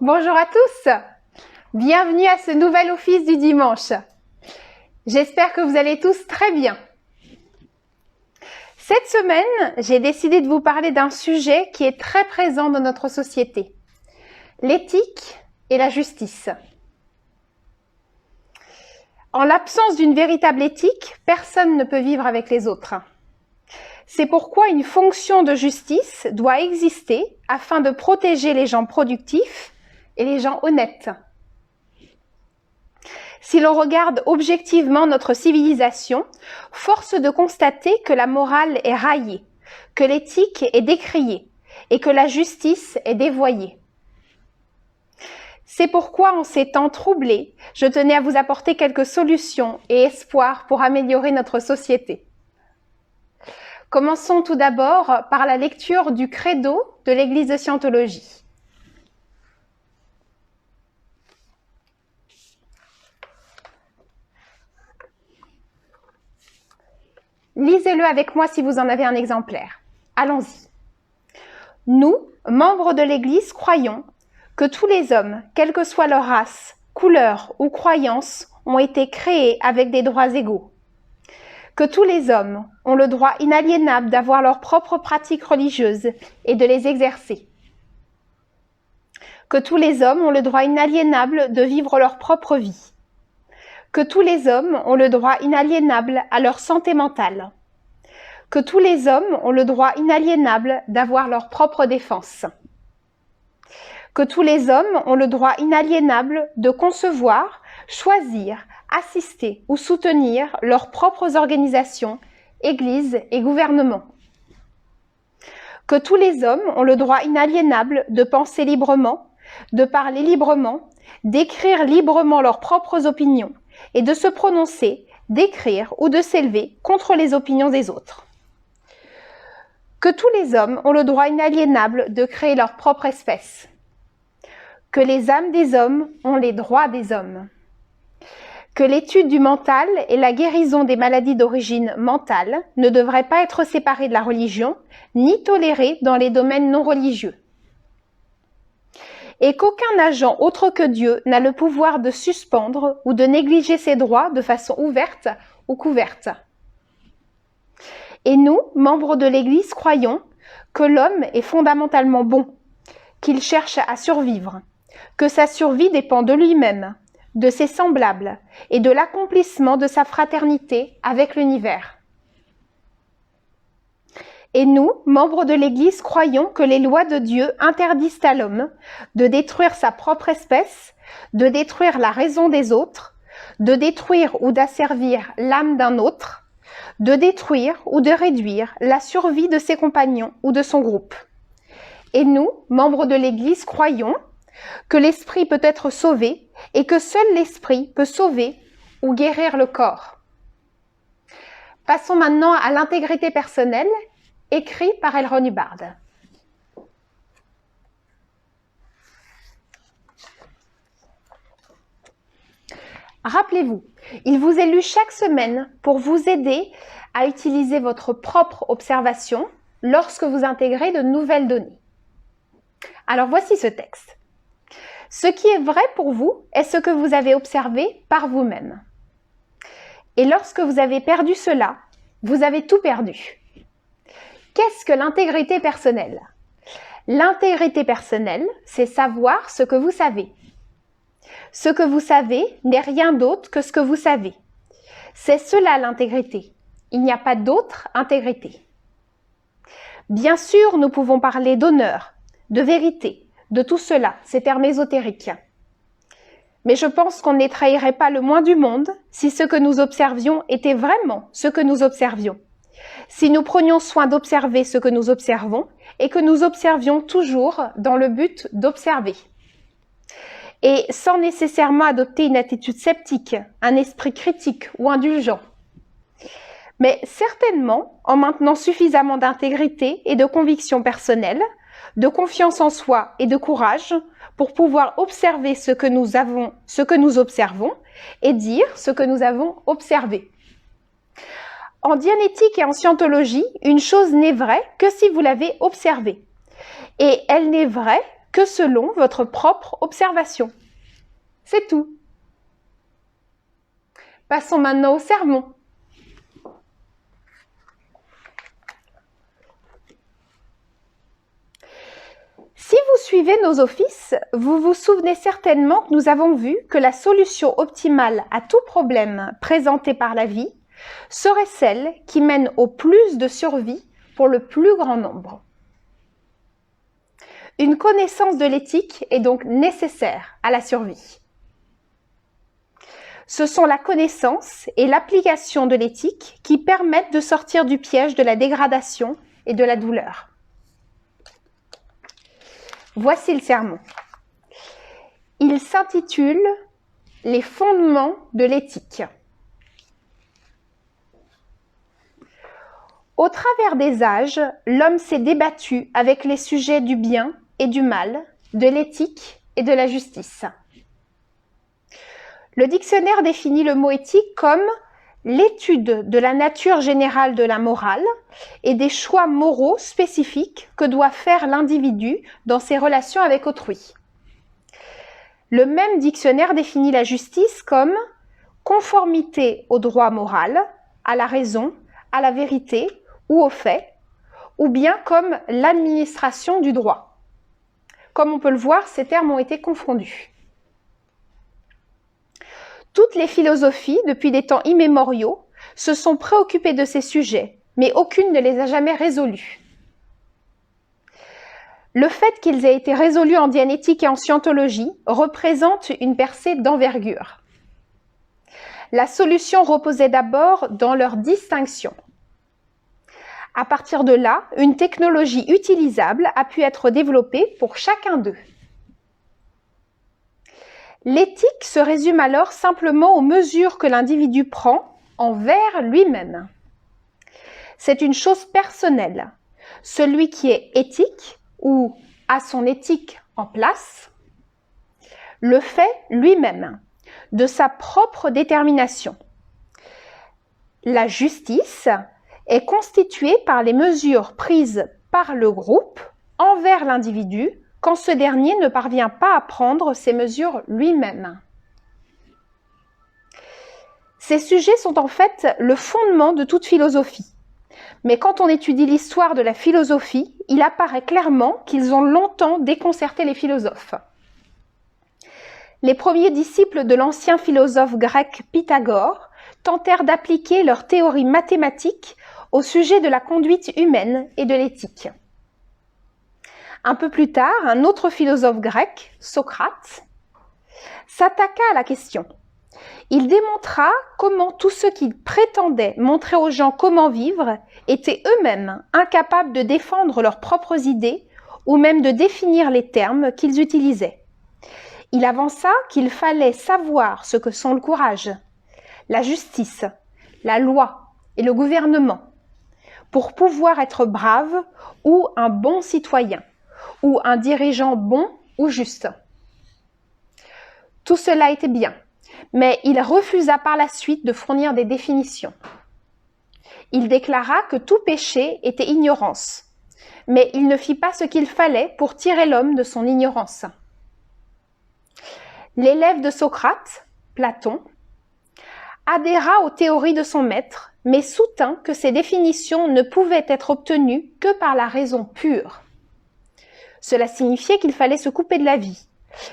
Bonjour à tous, bienvenue à ce nouvel office du dimanche. J'espère que vous allez tous très bien. Cette semaine, j'ai décidé de vous parler d'un sujet qui est très présent dans notre société, l'éthique et la justice. En l'absence d'une véritable éthique, personne ne peut vivre avec les autres. C'est pourquoi une fonction de justice doit exister afin de protéger les gens productifs et les gens honnêtes. Si l'on regarde objectivement notre civilisation, force de constater que la morale est raillée, que l'éthique est décriée et que la justice est dévoyée. C'est pourquoi, en ces temps troublés, je tenais à vous apporter quelques solutions et espoirs pour améliorer notre société. Commençons tout d'abord par la lecture du credo de l'Église de Scientologie. Lisez-le avec moi si vous en avez un exemplaire. Allons-y. Nous, membres de l'Église, croyons que tous les hommes, quelle que soit leur race, couleur ou croyance, ont été créés avec des droits égaux. Que tous les hommes ont le droit inaliénable d'avoir leurs propres pratiques religieuses et de les exercer. Que tous les hommes ont le droit inaliénable de vivre leur propre vie. Que tous les hommes ont le droit inaliénable à leur santé mentale. Que tous les hommes ont le droit inaliénable d'avoir leur propre défense. Que tous les hommes ont le droit inaliénable de concevoir, choisir, assister ou soutenir leurs propres organisations, églises et gouvernements. Que tous les hommes ont le droit inaliénable de penser librement, de parler librement, d'écrire librement leurs propres opinions et de se prononcer, d'écrire ou de s'élever contre les opinions des autres. Que tous les hommes ont le droit inaliénable de créer leur propre espèce. Que les âmes des hommes ont les droits des hommes. Que l'étude du mental et la guérison des maladies d'origine mentale ne devraient pas être séparées de la religion, ni tolérées dans les domaines non religieux. Et qu'aucun agent autre que Dieu n'a le pouvoir de suspendre ou de négliger ses droits de façon ouverte ou couverte. Et nous, membres de l'Église, croyons que l'homme est fondamentalement bon, qu'il cherche à survivre, que sa survie dépend de lui-même, de ses semblables et de l'accomplissement de sa fraternité avec l'univers. Et nous, membres de l'Église, croyons que les lois de Dieu interdisent à l'homme de détruire sa propre espèce, de détruire la raison des autres, de détruire ou d'asservir l'âme d'un autre, de détruire ou de réduire la survie de ses compagnons ou de son groupe. Et nous, membres de l'Église, croyons que l'esprit peut être sauvé et que seul l'esprit peut sauver ou guérir le corps. Passons maintenant à l'intégrité personnelle, écrit par L. Ron Hubbard. Rappelez-vous, il vous est lu chaque semaine pour vous aider à utiliser votre propre observation lorsque vous intégrez de nouvelles données. Alors voici ce texte. Ce qui est vrai pour vous est ce que vous avez observé par vous-même. Et lorsque vous avez perdu cela, vous avez tout perdu. Qu'est-ce que l'intégrité personnelle? L'intégrité personnelle, c'est savoir ce que vous savez. Ce que vous savez n'est rien d'autre que ce que vous savez. C'est cela l'intégrité. Il n'y a pas d'autre intégrité. Bien sûr, nous pouvons parler d'honneur, de vérité, de tout cela, ces termes ésotériques. Mais je pense qu'on ne trahirait pas le moins du monde si ce que nous observions était vraiment ce que nous observions. Si nous prenions soin d'observer ce que nous observons et que nous observions toujours dans le but d'observer. Et sans nécessairement adopter une attitude sceptique, un esprit critique ou indulgent. Mais certainement en maintenant suffisamment d'intégrité et de conviction personnelle, de confiance en soi et de courage pour pouvoir observer ce que nous observons et dire ce que nous avons observé. En dianétique et en scientologie, une chose n'est vraie que si vous l'avez observée. Et elle n'est vraie que selon votre propre observation. C'est tout. Passons maintenant au sermon. Si vous suivez nos offices, vous vous souvenez certainement que nous avons vu que la solution optimale à tout problème présenté par la vie serait celle qui mène au plus de survie pour le plus grand nombre. Une connaissance de l'éthique est donc nécessaire à la survie. Ce sont la connaissance et l'application de l'éthique qui permettent de sortir du piège de la dégradation et de la douleur. Voici le sermon. Il s'intitule « Les fondements de l'éthique ». Au travers des âges, l'homme s'est débattu avec les sujets du bien et du mal, de l'éthique et de la justice. Le dictionnaire définit le mot éthique comme l'étude de la nature générale de la morale et des choix moraux spécifiques que doit faire l'individu dans ses relations avec autrui. Le même dictionnaire définit la justice comme conformité au droit moral, à la raison, à la vérité ou aux faits, ou bien comme l'administration du droit. Comme on peut le voir, ces termes ont été confondus. Toutes les philosophies, depuis des temps immémoriaux, se sont préoccupées de ces sujets, mais aucune ne les a jamais résolus. Le fait qu'ils aient été résolus en dianétique et en scientologie représente une percée d'envergure. La solution reposait d'abord dans leur distinction. À partir de là, une technologie utilisable a pu être développée pour chacun d'eux. L'éthique se résume alors simplement aux mesures que l'individu prend envers lui-même. C'est une chose personnelle. Celui qui est éthique ou a son éthique en place le fait lui-même, de sa propre détermination. La justice est constituée par les mesures prises par le groupe envers l'individu quand ce dernier ne parvient pas à prendre ces mesures lui-même. Ces sujets sont en fait le fondement de toute philosophie. Mais quand on étudie l'histoire de la philosophie, il apparaît clairement qu'ils ont longtemps déconcerté les philosophes. Les premiers disciples de l'ancien philosophe grec Pythagore tentèrent d'appliquer leur théorie mathématique au sujet de la conduite humaine et de l'éthique. Un peu plus tard, un autre philosophe grec, Socrate, s'attaqua à la question. Il démontra comment tous ceux qui prétendaient montrer aux gens comment vivre étaient eux-mêmes incapables de défendre leurs propres idées ou même de définir les termes qu'ils utilisaient. Il avança qu'il fallait savoir ce que sont le courage, la justice, la loi et le gouvernement pour pouvoir être brave ou un bon citoyen ou un dirigeant bon ou juste. Tout cela était bien, mais il refusa par la suite de fournir des définitions. Il déclara que tout péché était ignorance, mais il ne fit pas ce qu'il fallait pour tirer l'homme de son ignorance. L'élève de Socrate, Platon, adhéra aux théories de son maître, mais soutint que ces définitions ne pouvaient être obtenues que par la raison pure. Cela signifiait qu'il fallait se couper de la vie,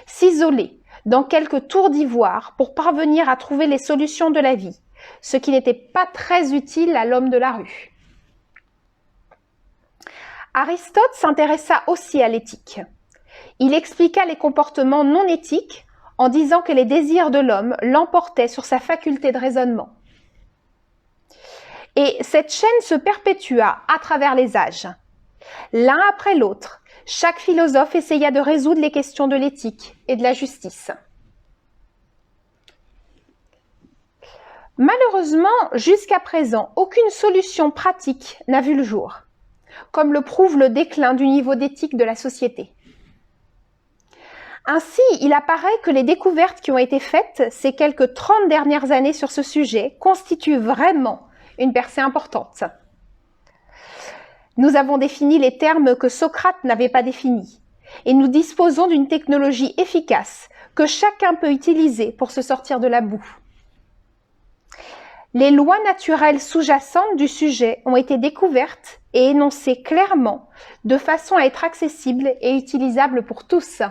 s'isoler dans quelques tours d'ivoire pour parvenir à trouver les solutions de la vie, ce qui n'était pas très utile à l'homme de la rue. Aristote s'intéressa aussi à l'éthique. Il expliqua les comportements non éthiques en disant que les désirs de l'homme l'emportaient sur sa faculté de raisonnement. Et cette chaîne se perpétua à travers les âges. L'un après l'autre, chaque philosophe essaya de résoudre les questions de l'éthique et de la justice. Malheureusement, jusqu'à présent, aucune solution pratique n'a vu le jour, comme le prouve le déclin du niveau d'éthique de la société. Ainsi, il apparaît que les découvertes qui ont été faites ces quelques 30 dernières années sur ce sujet constituent vraiment une percée importante. Nous avons défini les termes que Socrate n'avait pas définis. et nous disposons d'une technologie efficace que chacun peut utiliser pour se sortir de la boue. Les lois naturelles sous-jacentes du sujet ont été découvertes et énoncées clairement de façon à être accessibles et utilisables pour tous.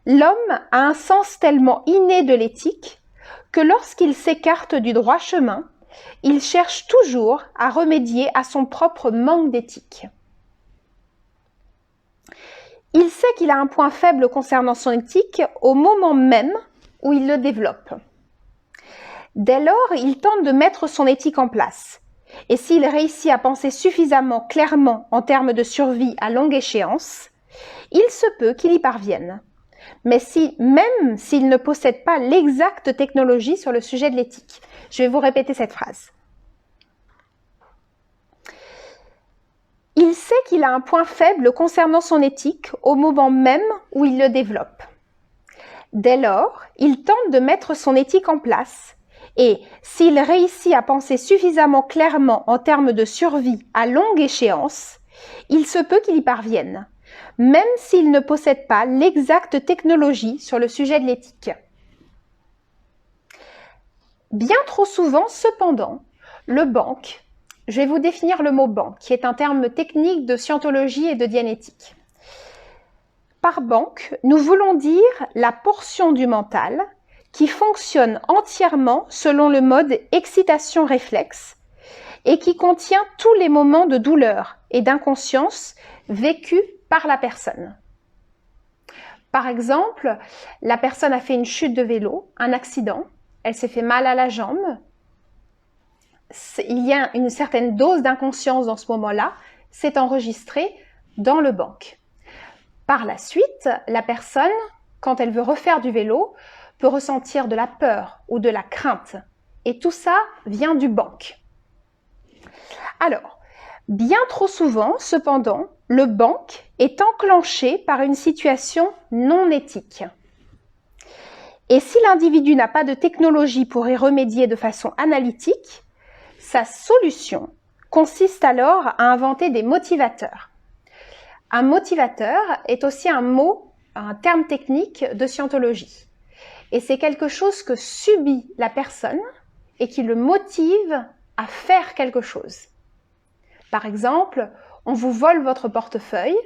L'homme a un sens tellement inné de l'éthique que lorsqu'il s'écarte du droit chemin, il cherche toujours à remédier à son propre manque d'éthique. Il sait qu'il a un point faible concernant son éthique au moment même où il le développe. Dès lors, il tente de mettre son éthique en place. Et s'il réussit à penser suffisamment clairement en termes de survie à longue échéance, il se peut qu'il y parvienne. Mais même s'il ne possède pas l'exacte technologie sur le sujet de l'éthique. Je vais vous répéter cette phrase. Il sait qu'il a un point faible concernant son éthique au moment même où il le développe. Dès lors, il tente de mettre son éthique en place et s'il réussit à penser suffisamment clairement en termes de survie à longue échéance, il se peut qu'il y parvienne, même s'il ne possède pas l'exacte technologie sur le sujet de l'éthique. Bien trop souvent, cependant, le banc, je vais vous définir le mot banc, qui est un terme technique de scientologie et de dianétique. Par banc, nous voulons dire la portion du mental qui fonctionne entièrement selon le mode excitation-réflexe et qui contient tous les moments de douleur et d'inconscience vécus par la personne. Par exemple, la personne a fait une chute de vélo, un accident, elle s'est fait mal à la jambe. Il y a une certaine dose d'inconscience dans ce moment-là, c'est enregistré dans le banc. Par la suite, la personne, quand elle veut refaire du vélo, peut ressentir de la peur ou de la crainte. Et tout ça vient du banc. Alors, bien trop souvent, cependant, le banc est enclenché par une situation non éthique. Et si l'individu n'a pas de technologie pour y remédier de façon analytique, sa solution consiste alors à inventer des motivateurs. Un motivateur est aussi un terme technique de scientologie. Et c'est quelque chose que subit la personne et qui le motive à faire quelque chose. Par exemple, on vous vole votre portefeuille,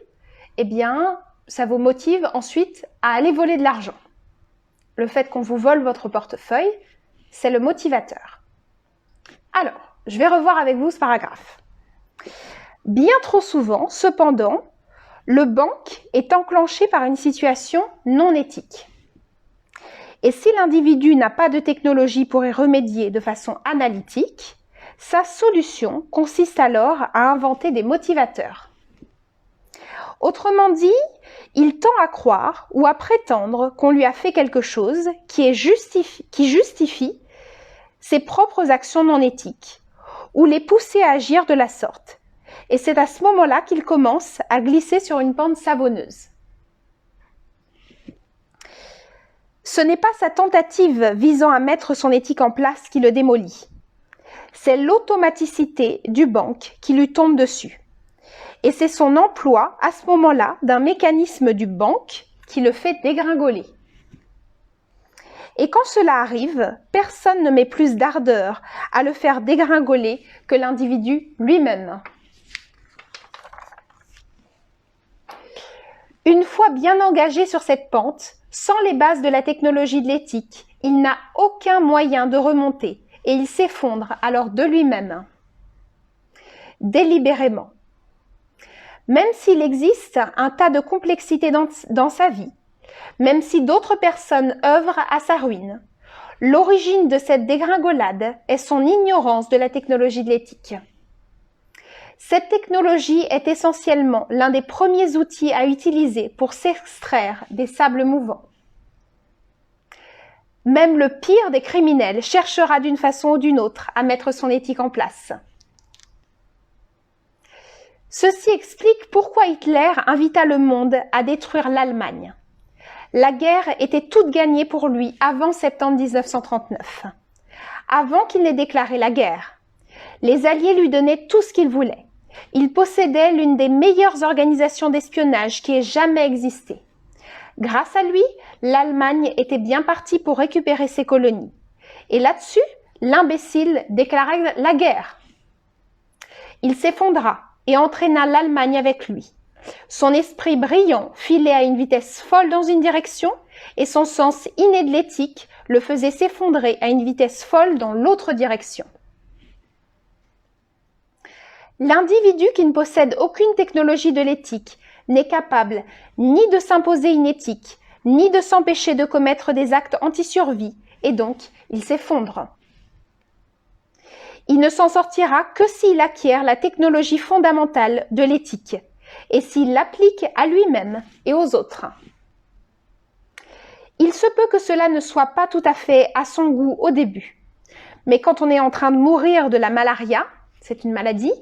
eh bien, ça vous motive ensuite à aller voler de l'argent. Le fait qu'on vous vole votre portefeuille, c'est le motivateur. Alors, je vais revoir avec vous ce paragraphe. Bien trop souvent, cependant, le banc est enclenché par une situation non éthique. Et si l'individu n'a pas de technologie pour y remédier de façon analytique, sa solution consiste alors à inventer des motivateurs. Autrement dit, il tend à croire ou à prétendre qu'on lui a fait quelque chose qui justifie ses propres actions non éthiques ou les pousser à agir de la sorte. Et c'est à ce moment-là qu'il commence à glisser sur une pente savonneuse. Ce n'est pas sa tentative visant à mettre son éthique en place qui le démolit. C'est l'automaticité du banc qui lui tombe dessus. Et c'est son emploi, à ce moment-là, d'un mécanisme du banc qui le fait dégringoler. Et quand cela arrive, personne ne met plus d'ardeur à le faire dégringoler que l'individu lui-même. Une fois bien engagé sur cette pente, sans les bases de la technologie de l'éthique, il n'a aucun moyen de remonter et il s'effondre alors de lui-même, délibérément. Même s'il existe un tas de complexité dans sa vie, même si d'autres personnes œuvrent à sa ruine, l'origine de cette dégringolade est son ignorance de la technologie de l'éthique. Cette technologie est essentiellement l'un des premiers outils à utiliser pour s'extraire des sables mouvants. Même le pire des criminels cherchera d'une façon ou d'une autre à mettre son éthique en place. Ceci explique pourquoi Hitler invita le monde à détruire l'Allemagne. La guerre était toute gagnée pour lui avant septembre 1939. Avant qu'il n'ait déclaré la guerre, les Alliés lui donnaient tout ce qu'il voulait. Il possédait l'une des meilleures organisations d'espionnage qui ait jamais existé. Grâce à lui, l'Allemagne était bien partie pour récupérer ses colonies. Et là-dessus, l'imbécile déclara la guerre. Il s'effondra et entraîna l'Allemagne avec lui. Son esprit brillant filait à une vitesse folle dans une direction et son sens inné de l'éthique le faisait s'effondrer à une vitesse folle dans l'autre direction. L'individu qui ne possède aucune technologie de l'éthique n'est capable ni de s'imposer une éthique, ni de s'empêcher de commettre des actes anti-survie, et donc il s'effondre. Il ne s'en sortira que s'il acquiert la technologie fondamentale de l'éthique, et s'il l'applique à lui-même et aux autres. Il se peut que cela ne soit pas tout à fait à son goût au début, mais quand on est en train de mourir de la malaria, c'est une maladie,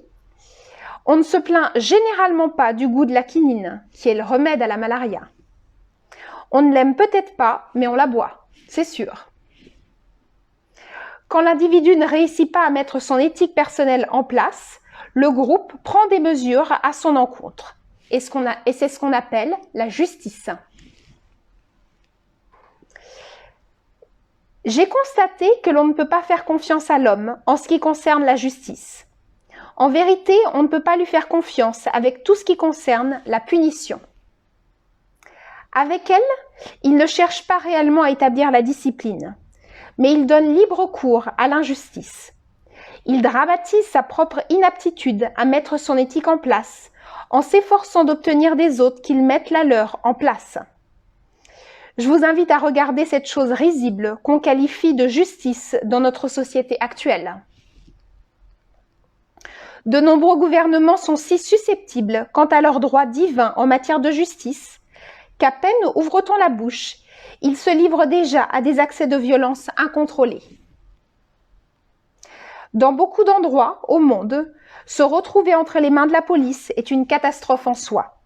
on ne se plaint généralement pas du goût de la quinine, qui est le remède à la malaria. On ne l'aime peut-être pas, mais on la boit, c'est sûr. Quand l'individu ne réussit pas à mettre son éthique personnelle en place, le groupe prend des mesures à son encontre. Et c'est ce qu'on appelle la justice. J'ai constaté que l'on ne peut pas faire confiance à l'homme en ce qui concerne la justice. En vérité, on ne peut pas lui faire confiance avec tout ce qui concerne la punition. Avec elle, il ne cherche pas réellement à établir la discipline, mais il donne libre cours à l'injustice. Il dramatise sa propre inaptitude à mettre son éthique en place, en s'efforçant d'obtenir des autres qu'ils mettent la leur en place. Je vous invite à regarder cette chose risible qu'on qualifie de justice dans notre société actuelle. De nombreux gouvernements sont si susceptibles quant à leurs droits divins en matière de justice qu'à peine ouvre-t-on la bouche, ils se livrent déjà à des accès de violence incontrôlés. Dans beaucoup d'endroits au monde, se retrouver entre les mains de la police est une catastrophe en soi.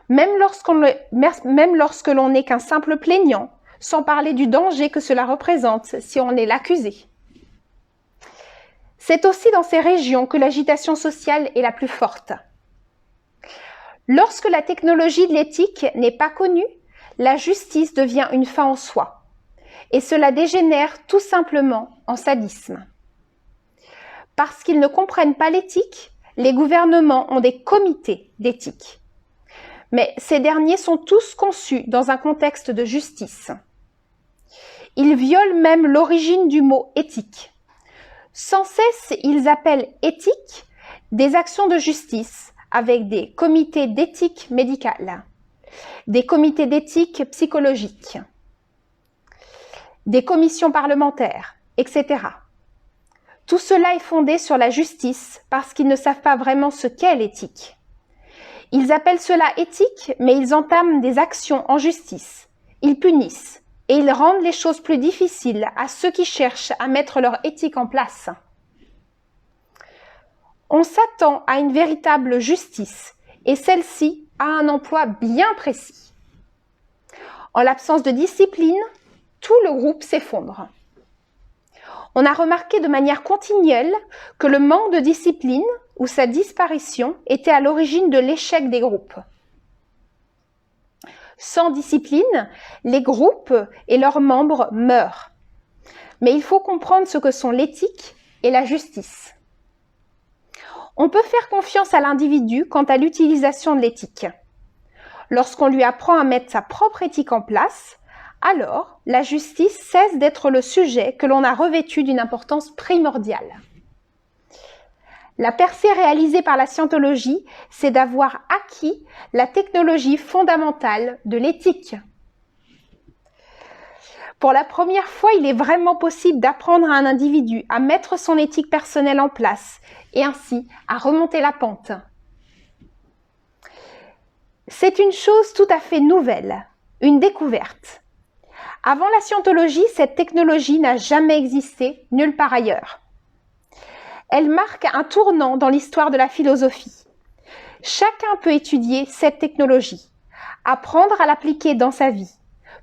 Même lorsque l'on n'est qu'un simple plaignant, sans parler du danger que cela représente si on est l'accusé. C'est aussi dans ces régions que l'agitation sociale est la plus forte. Lorsque la technologie de l'éthique n'est pas connue, la justice devient une fin en soi. Et cela dégénère tout simplement en sadisme. Parce qu'ils ne comprennent pas l'éthique, les gouvernements ont des comités d'éthique. Mais ces derniers sont tous conçus dans un contexte de justice. Ils violent même l'origine du mot éthique. Sans cesse, ils appellent éthique des actions de justice avec des comités d'éthique médicale, des comités d'éthique psychologique, des commissions parlementaires, etc. Tout cela est fondé sur la justice parce qu'ils ne savent pas vraiment ce qu'est l'éthique. Ils appellent cela éthique, mais ils entament des actions en justice. Ils punissent et ils rendent les choses plus difficiles à ceux qui cherchent à mettre leur éthique en place. On s'attend à une véritable justice et celle-ci a un emploi bien précis. En l'absence de discipline, tout le groupe s'effondre. On a remarqué de manière continuelle que le manque de discipline ou sa disparition était à l'origine de l'échec des groupes. Sans discipline, les groupes et leurs membres meurent. Mais il faut comprendre ce que sont l'éthique et la justice. On peut faire confiance à l'individu quant à l'utilisation de l'éthique. Lorsqu'on lui apprend à mettre sa propre éthique en place, alors la justice cesse d'être le sujet que l'on a revêtu d'une importance primordiale. La percée réalisée par la scientologie, c'est d'avoir acquis la technologie fondamentale de l'éthique. Pour la première fois, il est vraiment possible d'apprendre à un individu à mettre son éthique personnelle en place et ainsi à remonter la pente. C'est une chose tout à fait nouvelle, une découverte. Avant la scientologie, cette technologie n'a jamais existé nulle part ailleurs. Elle marque un tournant dans l'histoire de la philosophie. Chacun peut étudier cette technologie, apprendre à l'appliquer dans sa vie,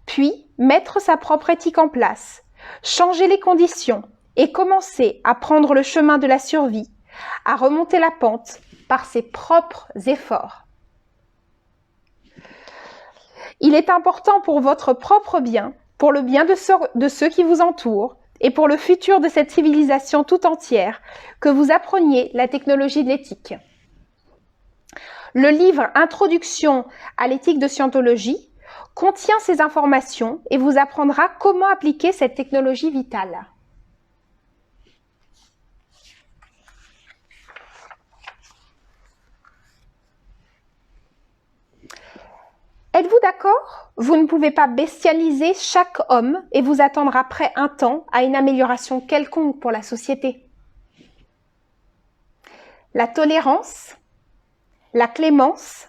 puis mettre sa propre éthique en place, changer les conditions et commencer à prendre le chemin de la survie, à remonter la pente par ses propres efforts. Il est important pour votre propre bien, pour le bien de ceux qui vous entourent et pour le futur de cette civilisation tout entière que vous appreniez la technologie de l'éthique. Le livre Introduction à l'éthique de Scientologie contient ces informations et vous apprendra comment appliquer cette technologie vitale. Êtes-vous d'accord? Vous ne pouvez pas bestialiser chaque homme et vous attendre après un temps à une amélioration quelconque pour la société. La tolérance, la clémence,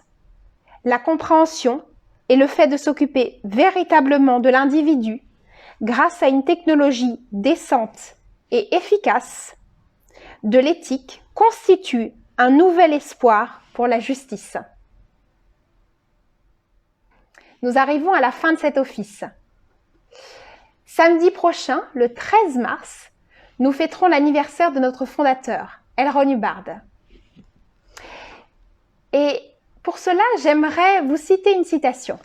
la compréhension et le fait de s'occuper véritablement de l'individu grâce à une technologie décente et efficace de l'éthique constituent un nouvel espoir pour la justice. Nous arrivons à la fin de cet office. Samedi prochain, le 13 mars, nous fêterons l'anniversaire de notre fondateur, L. Ron Hubbard. Et pour cela, j'aimerais vous citer une citation.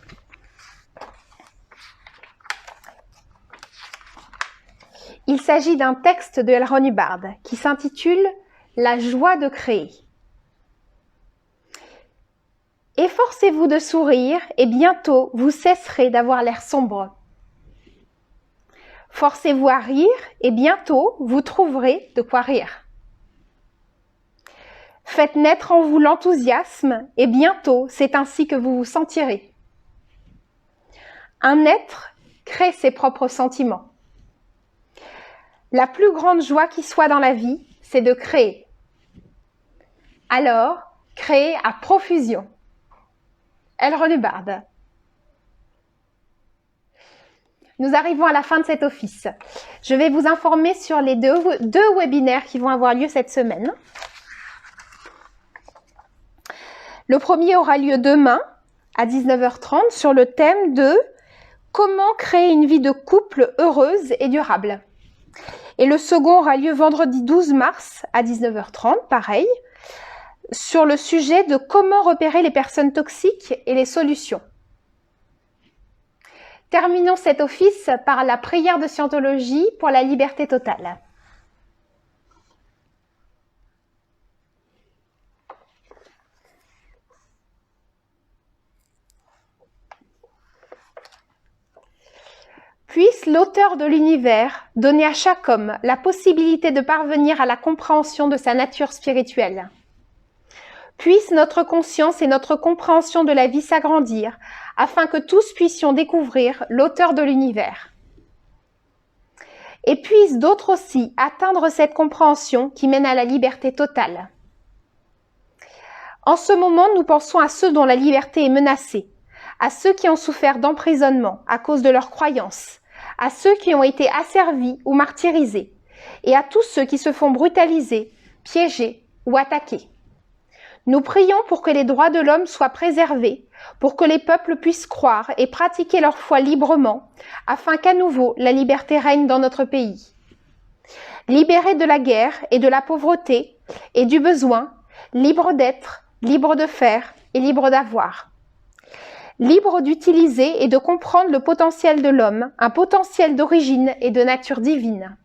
Il s'agit d'un texte de L. Ron Hubbard qui s'intitule « La joie de créer ». Efforcez-vous de sourire et bientôt vous cesserez d'avoir l'air sombre. Forcez-vous à rire et bientôt vous trouverez de quoi rire. Faites naître en vous l'enthousiasme et bientôt c'est ainsi que vous vous sentirez. Un être crée ses propres sentiments. La plus grande joie qui soit dans la vie, c'est de créer. Alors, créez à profusion. L. Ron Hubbard. Nous arrivons à la fin de cet office. Je vais vous informer sur les deux webinaires qui vont avoir lieu cette semaine. Le premier aura lieu demain à 19h30 sur le thème de « Comment créer une vie de couple heureuse et durable ». Et le second aura lieu vendredi 12 mars à 19h30, pareil, sur le sujet de comment repérer les personnes toxiques et les solutions. Terminons cet office par la prière de Scientologie pour la liberté totale. Puisse l'auteur de l'univers donner à chaque homme la possibilité de parvenir à la compréhension de sa nature spirituelle. Puisse notre conscience et notre compréhension de la vie s'agrandir, afin que tous puissions découvrir l'auteur de l'univers. Et puissent d'autres aussi atteindre cette compréhension qui mène à la liberté totale. En ce moment, nous pensons à ceux dont la liberté est menacée, à ceux qui ont souffert d'emprisonnement à cause de leurs croyances, à ceux qui ont été asservis ou martyrisés, et à tous ceux qui se font brutaliser, piéger ou attaquer. Nous prions pour que les droits de l'homme soient préservés, pour que les peuples puissent croire et pratiquer leur foi librement, afin qu'à nouveau la liberté règne dans notre pays. Libérés de la guerre et de la pauvreté et du besoin, libres d'être, libres de faire et libres d'avoir. Libres d'utiliser et de comprendre le potentiel de l'homme, un potentiel d'origine et de nature divine.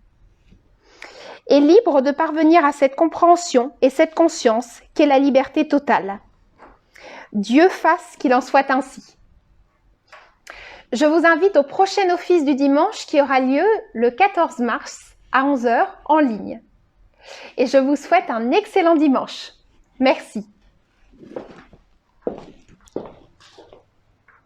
Et libre de parvenir à cette compréhension et cette conscience qu'est la liberté totale. Dieu fasse qu'il en soit ainsi. Je vous invite au prochain office du dimanche qui aura lieu le 14 mars à 11h en ligne. Et je vous souhaite un excellent dimanche. Merci.